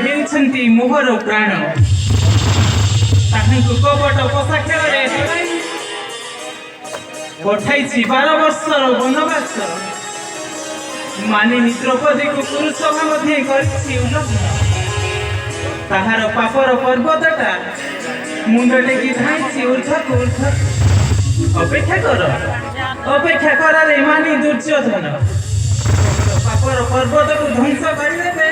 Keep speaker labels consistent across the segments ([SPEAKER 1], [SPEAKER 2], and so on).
[SPEAKER 1] ହେଉଛନ୍ତି ମୋହର ପ୍ରାଣ ତାହାଙ୍କୁ କପଟ ପୋଷା ଖେଳରେ ପଠାଇଛି 12 ବର୍ଷର ବନବାସ ମାନିନୀ ଦ୍ରୌପଦୀକୁ କୁରୁସଭା ମଧ୍ୟ କରିଛି ଉଲ୍ଲଂଘନ ତାହାର ପାପର ପର୍ବତଟା ମୁଣ୍ଡ ଟେକି ଧାଇଁଛି ଉର୍ଦ୍ଧ୍ୱକୁ ଉର୍ଦ୍ଧ୍ୱ ଅପେକ୍ଷା କରରେ ମାନି ଦୁର୍ଯ୍ୟୋଧନ ପାପର ପର୍ବତକୁ ଧ୍ୱଂସ କରିଦେବେ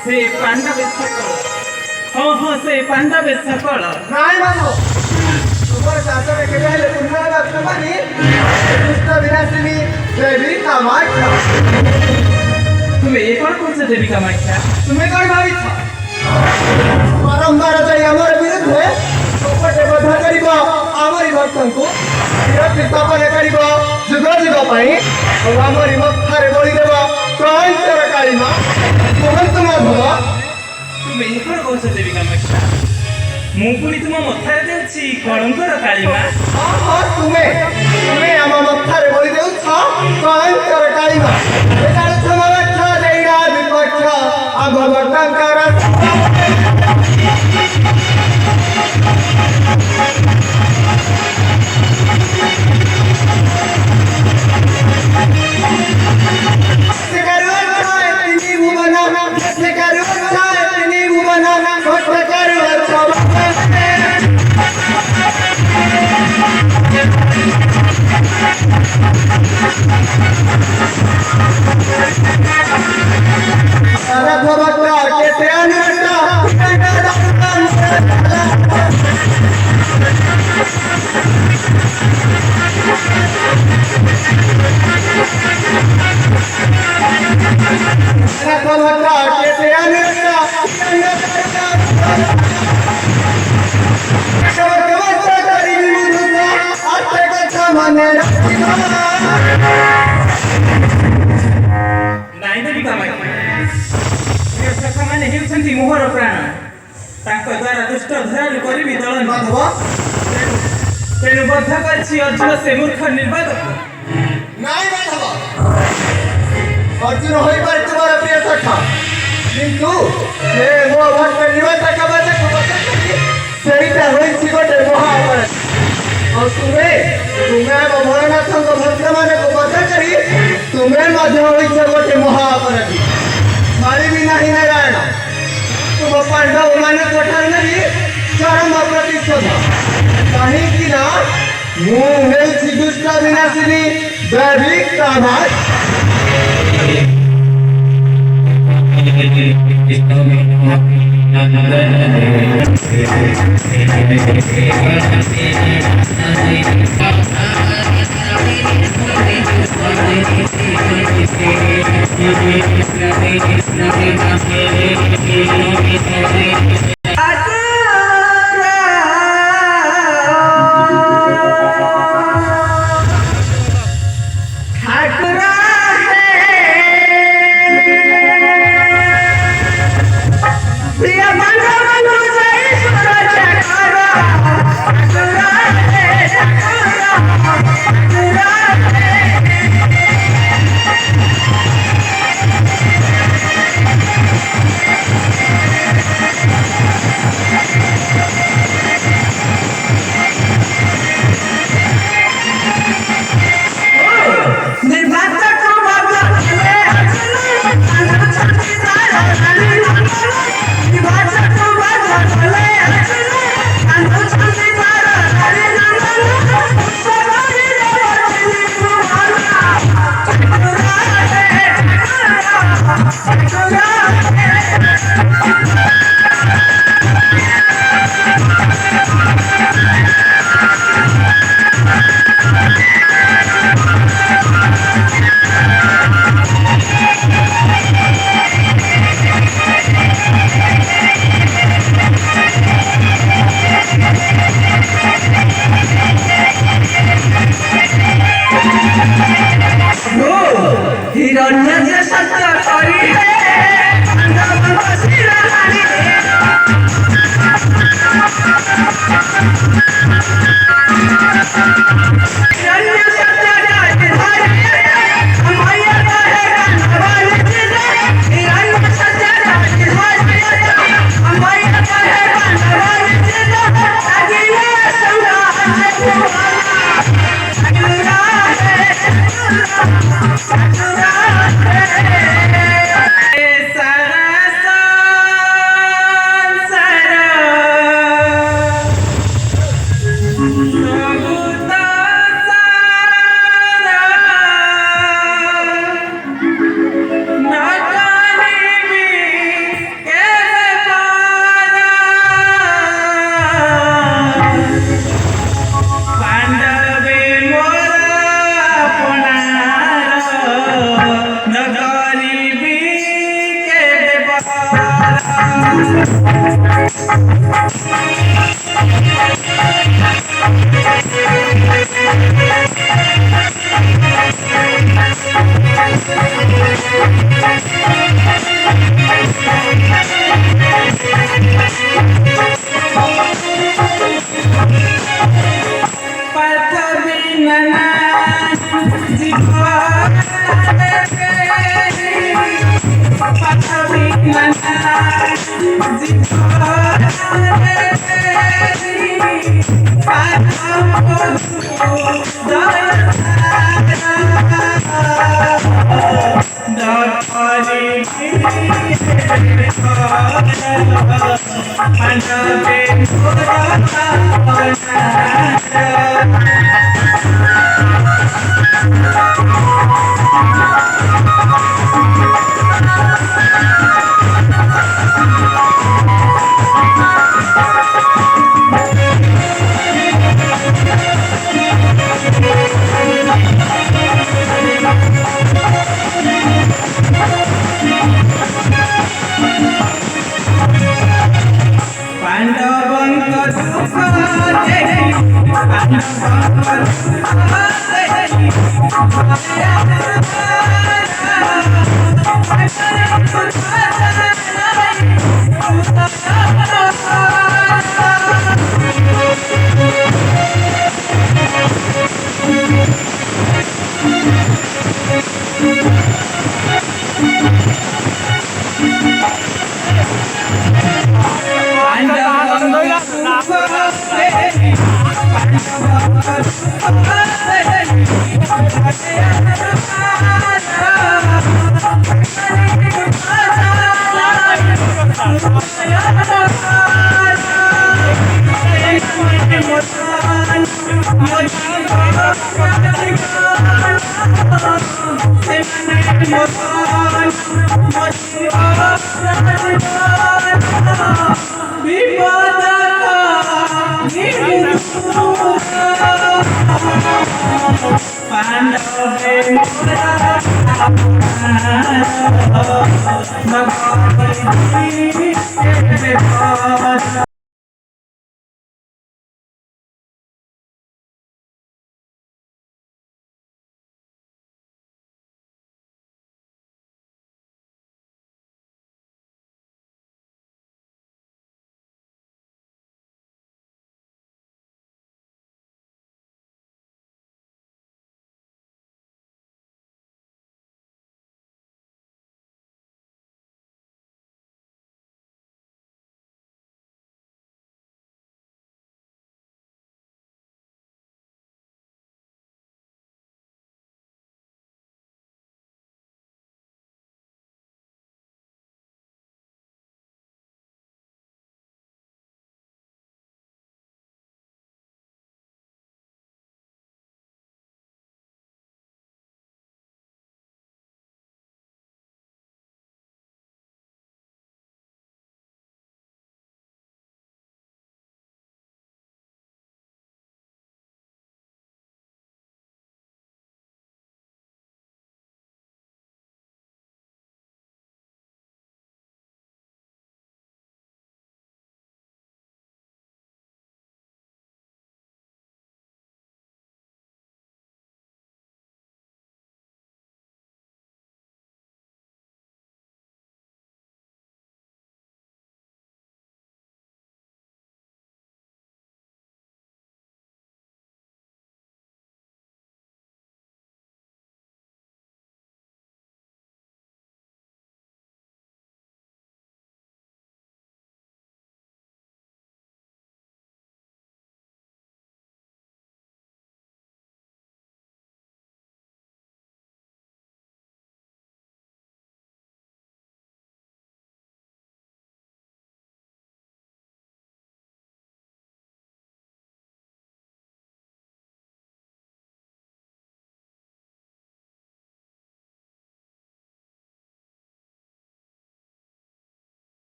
[SPEAKER 1] ସେ ପାଣ୍ଡବେ ସକଳ ହଁ ସେ ପାଣ୍ଡବେ ସକଳ
[SPEAKER 2] ନାଇଁ ମାନୁ ତୁମର ଶାସନ କେବେ ହେଲେ ପୁନରାବୃତ୍ତ କରି ଦୁଷ୍ଟ ବିନାଶିନୀ ଦେବୀ କାମାକ୍ଷା
[SPEAKER 1] ତୁମେ ଏ କ'ଣ କହୁଛ ଦେବୀ କାମାକ୍ଷା
[SPEAKER 2] ତୁମେ କ'ଣ ଭାବିଛ ବାରମ୍ବାର ଯାଇ ଆମର ବିରୁଦ୍ଧରେ କପଟେ ବଧ କରିବ ଆମରି ଭକ୍ତଙ୍କୁ ବିରକ୍ତି ସ୍ଥାପନ କରିବ ଯୁଗ ଯୁଗ ପାଇଁ ଆଉ ଆମରି ମଥାରେ ବଳି ଦେବ କଇଁଚର କାଳିମା କୁହନ୍ତୁ ମାଧବ
[SPEAKER 1] ତୁମେ ଏ କ'ଣ କହୁଛ ଦେବୀ କାମାକ୍ଷା ମୁଁ ପୁଣି ତୁମ ମଥାରେ ଦେଉଛି କଳଙ୍କର କାଳିମା
[SPEAKER 2] ତୁମେ ଆମ ମଥାରେ ବଳି ଦେଉଛ କଇଁଚର କାଳିମା ଏଠାରେ ତୁମ ଗଛ ଦେଇନା ବିପକ୍ଷ ଆମ ଭକ୍ତଙ୍କର
[SPEAKER 1] ନାଇଁ ଦେବୀ କାମାକ୍ଷା ମାନେ ହେଉଛନ୍ତି ମୋହର ପ୍ରାଣ ତାଙ୍କ ଦ୍ୱାରା ଦୁଷ୍ଟ ଧରାଳୁ କରିବି ଦଳନ ତେଣୁ ବଦ୍ଧ କରିଛି ଅର୍ଜୁନ ସେ ମୂର୍ଖ ନିର୍ବାଦକୁ
[SPEAKER 2] ନାଇଁ ମାଧବ ଅର୍ଜୁନ ହୋଇପାରେ ତୁମର ପ୍ରିୟ ସଖା କିନ୍ତୁ ସେ ମୋ ଭକ୍ତ ନିବାସକ ବାଚକୁ ସେଇଟା ହୋଇଛି ଗୋଟେ ମହାଅପରାଧ ଆଉ ତୁମେ ଆମ ଭୋଳନାଥଙ୍କ ଭକ୍ତମାନଙ୍କୁ ବଧ କରି ତୁମେ ମଧ୍ୟ ହୋଇଛ ଗୋଟେ ମହାଅପରାଧୀ ଛାଡ଼ିବି ନାହିଁ ନାରାୟଣ ତୁମ ପାଣ୍ଡବମାନଙ୍କ ଠାରୁ ନେବି ଚରମ ପ୍ରତିଶୋଧ କାହିଁକି ନା ମୁଁ ହେଉଛି ଦୁଷ୍ଟ ବିନାଶିନୀ ଦେବୀ କାମାକ୍ଷା
[SPEAKER 1] Oh! हिरण्य जे सत्य करी